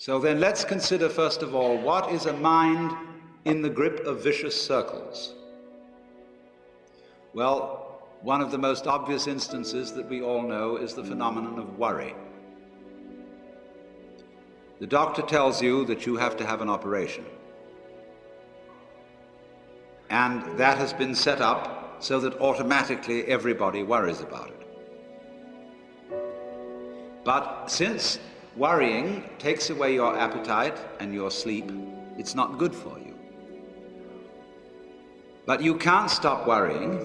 So then let's consider first of all, what is a mind in the grip of vicious circles? Well, one of the most obvious instances that we all know is the phenomenon of worry. The doctor tells you that you have to have an operation. And that has been set up so that automatically everybody worries about it. But since worrying takes away your appetite and your sleep, it's not good for you. But you can't stop worrying,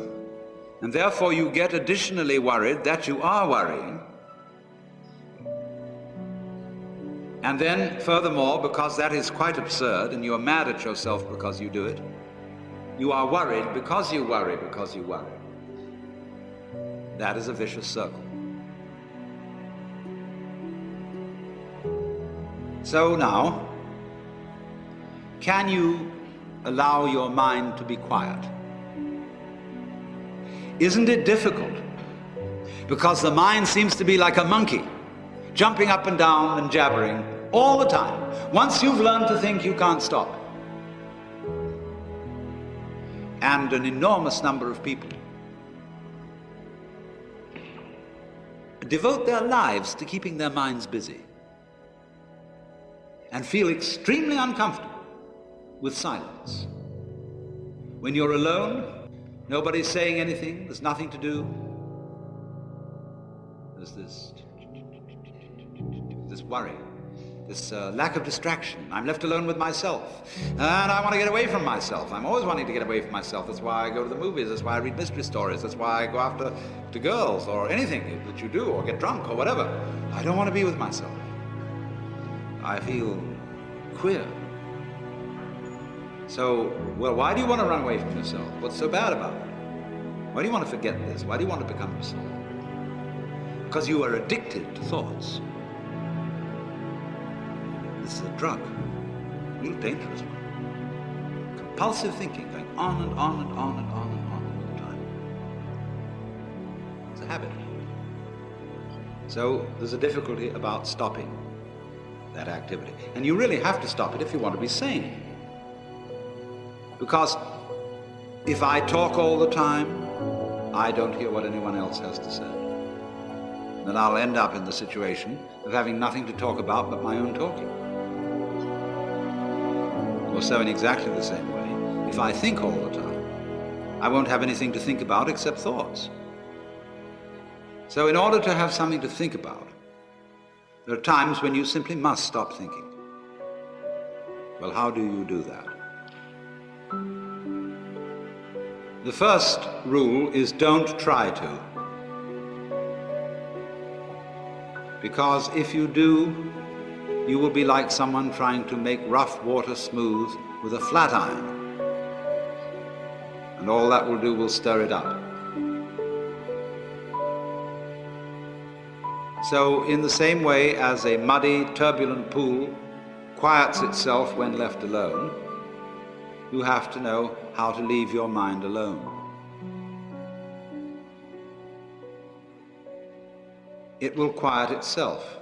and therefore you get additionally worried that you are worrying. And then, furthermore, because that is quite absurd and you're mad at yourself because you do it, you are worried because you worry because you worry. That is a vicious circle. So now, can you allow your mind to be quiet? Isn't it difficult? Because the mind seems to be like a monkey, jumping up and down and jabbering all the time. Once you've learned to think, you can't stop. And an enormous number of people devote their lives to keeping their minds busy and feel extremely uncomfortable with silence. When you're alone, nobody's saying anything, there's nothing to do. There's this worry, this lack of distraction. I'm left alone with myself, and I want to get away from myself. I'm always wanting to get away from myself. That's why I go to the movies, that's why I read mystery stories, that's why I go after girls or anything that you do, or get drunk or whatever. I don't want to be with myself. I feel queer. So, well, why do you want to run away from yourself? What's so bad about it? Why do you want to forget this? Why do you want to become yourself? Because you are addicted to thoughts. This is a drug, a real dangerous one. Compulsive thinking, going on and on and on and on and on all the time. It's a habit. So there's a difficulty about stopping that activity. And you really have to stop it if you want to be sane. Because if I talk all the time, I don't hear what anyone else has to say. Then I'll end up in the situation of having nothing to talk about but my own talking. Or so in exactly the same way, if I think all the time, I won't have anything to think about except thoughts. So in order to have something to think about, there are times when you simply must stop thinking. Well, how do you do that? The first rule is don't try to. Because if you do, you will be like someone trying to make rough water smooth with a flat iron. And all that will do will stir it up. So in the same way as a muddy, turbulent pool quiets itself when left alone, you have to know how to leave your mind alone. It will quiet itself.